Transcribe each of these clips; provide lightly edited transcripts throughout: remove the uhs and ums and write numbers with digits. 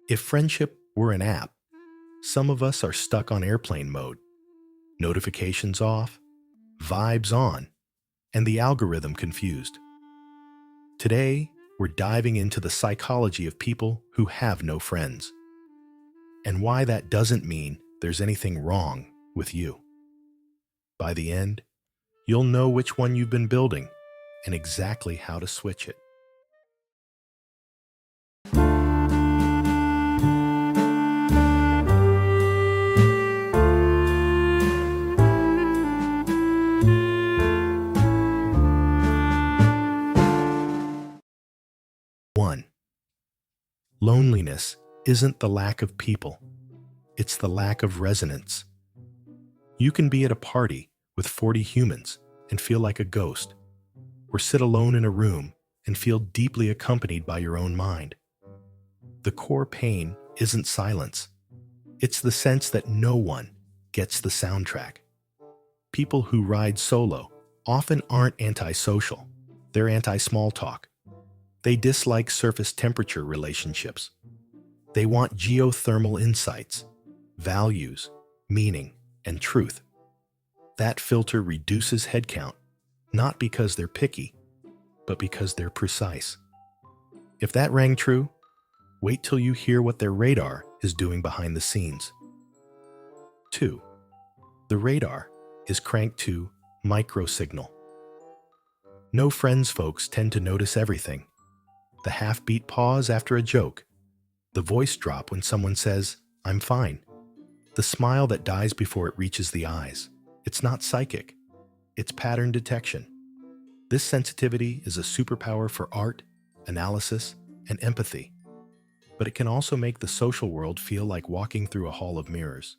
If friendship were an app, some of us are stuck on airplane mode, notifications off, vibes on, and the algorithm confused. Today, we're diving into the psychology of people who have no friends, and why that doesn't mean there's anything wrong with you. By the end, you'll know which one you've been building and exactly how to switch it. One, loneliness isn't the lack of people, it's the lack of resonance. You can be at a party with 40 humans and feel like a ghost, or sit alone in a room and feel deeply accompanied by your own mind. The core pain isn't silence. It's the sense that no one gets the soundtrack. People who ride solo often aren't antisocial. They're anti-small talk. They dislike surface temperature relationships. They want geothermal insights, values, meaning, and truth. That filter reduces headcount, not because they're picky, but because they're precise. If that rang true, wait till you hear what their radar is doing behind the scenes. 2. The radar is cranked to microsignal. No friends folks tend to notice everything. The half-beat pause after a joke, the voice drop when someone says, "I'm fine," the smile that dies before it reaches the eyes. It's not psychic, it's pattern detection. This sensitivity is a superpower for art, analysis, and empathy, but it can also make the social world feel like walking through a hall of mirrors.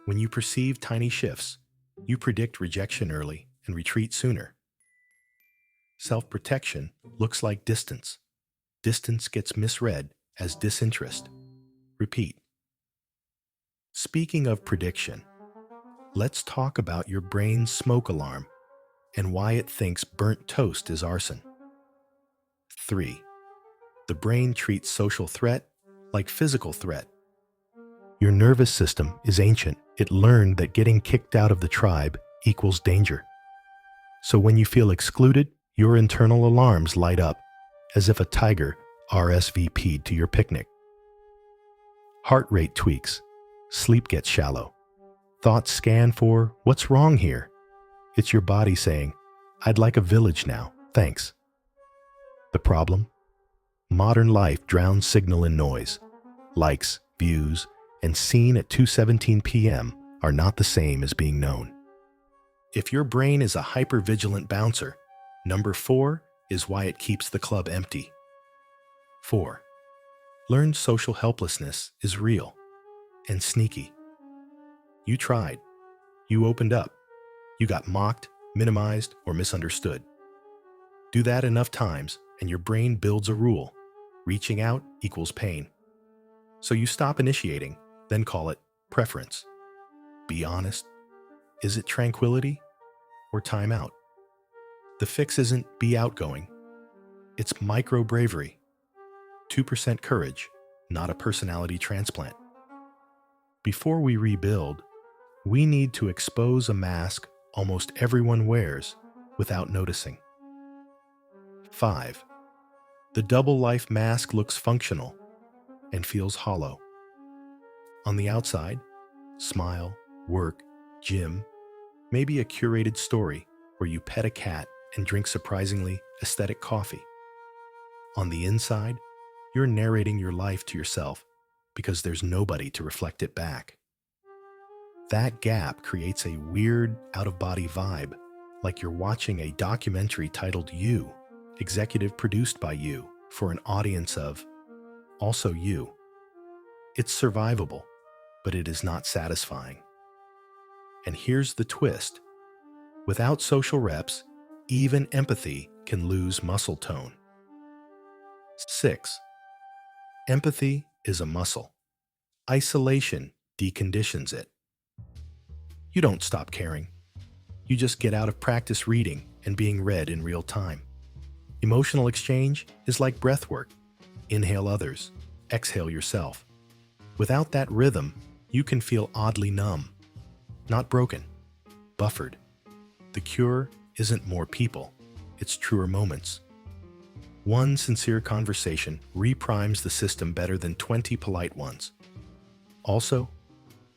When you perceive tiny shifts, you predict rejection early and retreat sooner. Self-protection looks like distance. Distance gets misread as disinterest. Repeat. Speaking of prediction, let's talk about your brain's smoke alarm and why it thinks burnt toast is arson. 3. The brain treats social threat like physical threat. Your nervous system is ancient. It learned that getting kicked out of the tribe equals danger. So when you feel excluded, your internal alarms light up, as if a tiger RSVP'd to your picnic. Heart rate tweaks, sleep gets shallow. Thoughts scan for, "What's wrong here?" It's your body saying, "I'd like a village now, thanks." The problem? Modern life drowns signal in noise. Likes, views, and seen at 2:17 p.m. are not the same as being known. If your brain is a hyper-vigilant bouncer, number 4 is why it keeps the club empty. 4. Learned social helplessness is real and sneaky. You tried. You opened up. You got mocked, minimized, or misunderstood. Do that enough times, and your brain builds a rule. Reaching out equals pain. So you stop initiating, then call it preference. Be honest. Is it tranquility or timeout? The fix isn't be outgoing. It's micro-bravery. 2% courage, not a personality transplant. Before we rebuild, we need to expose a mask almost everyone wears without noticing. 5. The double life mask looks functional and feels hollow. On the outside, smile, work, gym, maybe a curated story where you pet a cat and drink surprisingly aesthetic coffee. On the inside, you're narrating your life to yourself because there's nobody to reflect it back. That gap creates a weird, out-of-body vibe, like you're watching a documentary titled You, executive produced by you, for an audience of also you. It's survivable, but it is not satisfying. And here's the twist. Without social reps, even empathy can lose muscle tone. 6. Empathy is a muscle. Isolation deconditions it. You don't stop caring. You just get out of practice reading and being read in real time. Emotional exchange is like breath work. Inhale others, exhale yourself. Without that rhythm, you can feel oddly numb. Not broken, buffered. The cure isn't more people, it's truer moments. One sincere conversation reprimes the system better than 20 polite ones. Also,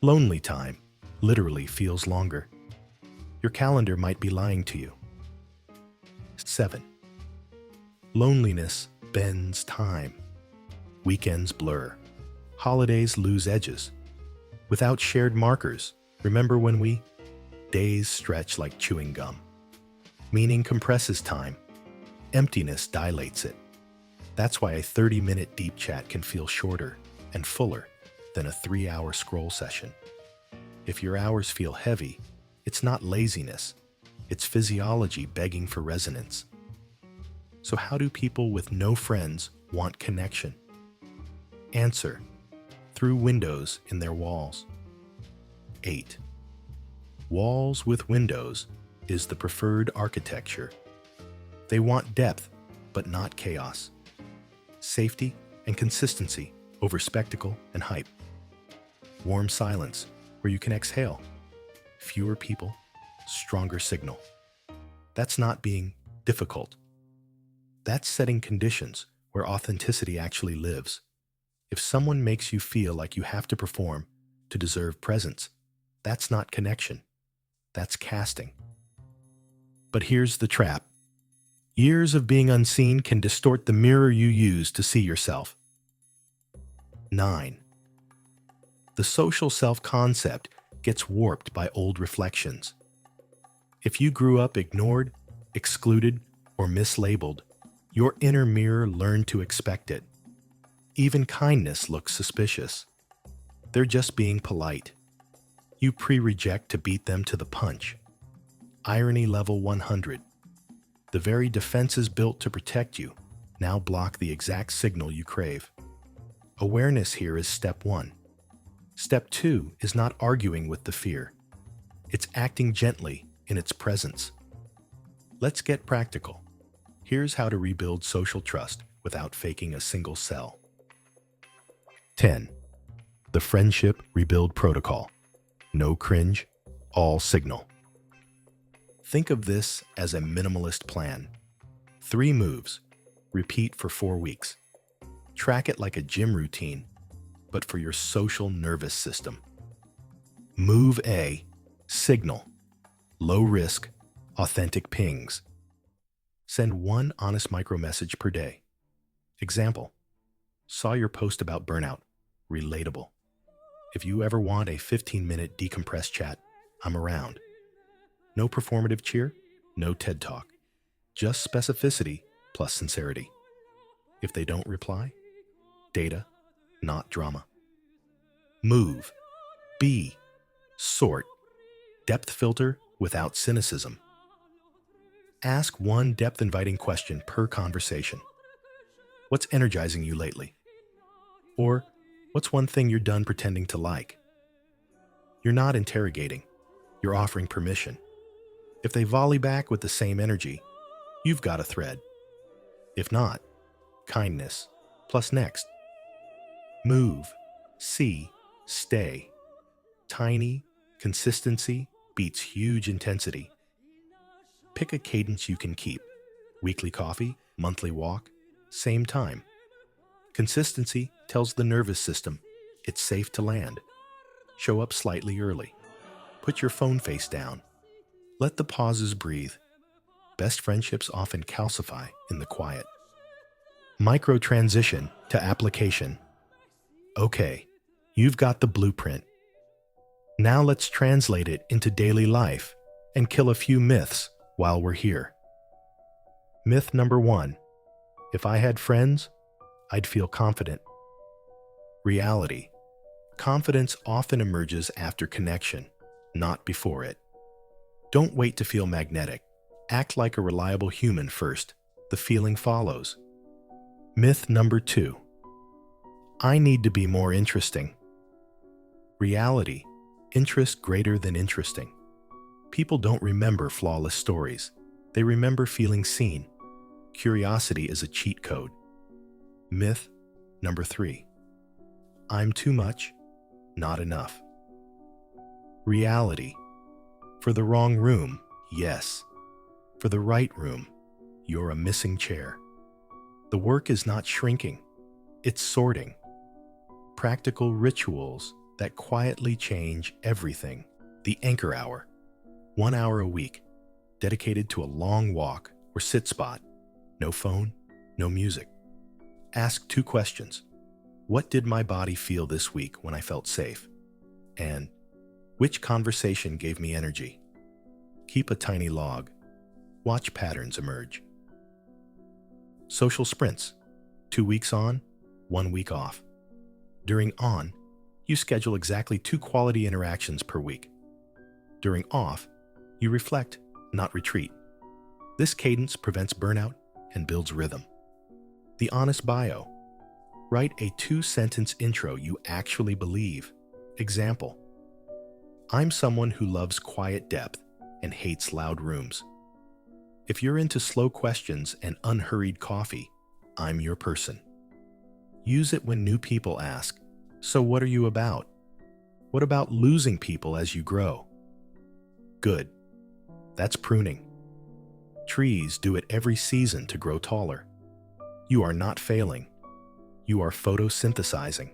lonely time literally feels longer. Your calendar might be lying to you. 7. Loneliness bends time. Weekends blur. Holidays lose edges. Without shared markers, remember when days stretch like chewing gum. Meaning compresses time. Emptiness dilates it. That's why a 30-minute deep chat can feel shorter and fuller than a 3-hour scroll session. If your hours feel heavy, it's not laziness. It's physiology begging for resonance. So how do people with no friends want connection? Answer: through windows in their walls. 8. Walls with windows is the preferred architecture. They want depth, but not chaos. Safety and consistency over spectacle and hype. Warm silence where you can exhale. Fewer people, stronger signal. That's not being difficult. That's setting conditions where authenticity actually lives. If someone makes you feel like you have to perform to deserve presence, that's not connection. That's casting. But here's the trap. Years of being unseen can distort the mirror you use to see yourself. 9. The social self-concept gets warped by old reflections. If you grew up ignored, excluded, or mislabeled, your inner mirror learned to expect it. Even kindness looks suspicious. They're just being polite. You pre-reject to beat them to the punch. Irony level 100. The very defenses built to protect you now block the exact signal you crave. Awareness here is step 1. Step 2 is not arguing with the fear. It's acting gently in its presence. Let's get practical. Here's how to rebuild social trust without faking a single cell. 10. The Friendship Rebuild Protocol. No cringe, all signal. Think of this as a minimalist plan. 3 moves. Repeat for 4 weeks. Track it like a gym routine, but for your social nervous system. Move A. Signal. Low risk, authentic pings. Send 1 honest micro message per day. Example: saw your post about burnout. Relatable. If you ever want a 15-minute decompressed chat, I'm around. No performative cheer, no TED Talk. Just specificity plus sincerity. If they don't reply, data, not drama. Move. B. Sort. Depth filter without cynicism. Ask 1 depth-inviting question per conversation. What's energizing you lately? Or, what's one thing you're done pretending to like? You're not interrogating. You're offering permission. If they volley back with the same energy, you've got a thread. If not, kindness plus next. Move. C. Stay. Tiny consistency beats huge intensity. Pick a cadence you can keep. Weekly coffee, monthly walk, same time. Consistency tells the nervous system it's safe to land. Show up slightly early. Put your phone face down. Let the pauses breathe. Best friendships often calcify in the quiet. Micro transition to application. Okay, you've got the blueprint. Now let's translate it into daily life and kill a few myths while we're here. Myth number 1. If I had friends, I'd feel confident. Reality. Confidence often emerges after connection, not before it. Don't wait to feel magnetic. Act like a reliable human first. The feeling follows. Myth number 2. I need to be more interesting. Reality. Interest greater than interesting. People don't remember flawless stories. They remember feeling seen. Curiosity is a cheat code. Myth number 3. I'm too much, not enough. Reality. For the wrong room, yes. For the right room, you're a missing chair. The work is not shrinking, it's sorting. Practical rituals that quietly change everything. The anchor hour. 1 hour a week, dedicated to a long walk or sit spot. No phone, no music. Ask 2 questions. What did my body feel this week when I felt safe? And which conversation gave me energy? Keep a tiny log. Watch patterns emerge. Social sprints. 2 weeks on, 1 week off. During on, you schedule exactly 2 quality interactions per week. During off, you reflect, not retreat. This cadence prevents burnout and builds rhythm. The honest bio. Write a 2-sentence intro you actually believe. Example: I'm someone who loves quiet depth and hates loud rooms. If you're into slow questions and unhurried coffee, I'm your person. Use it when new people ask, so what are you about? What about losing people as you grow? Good. That's pruning. Trees do it every season to grow taller. You are not failing. You are photosynthesizing.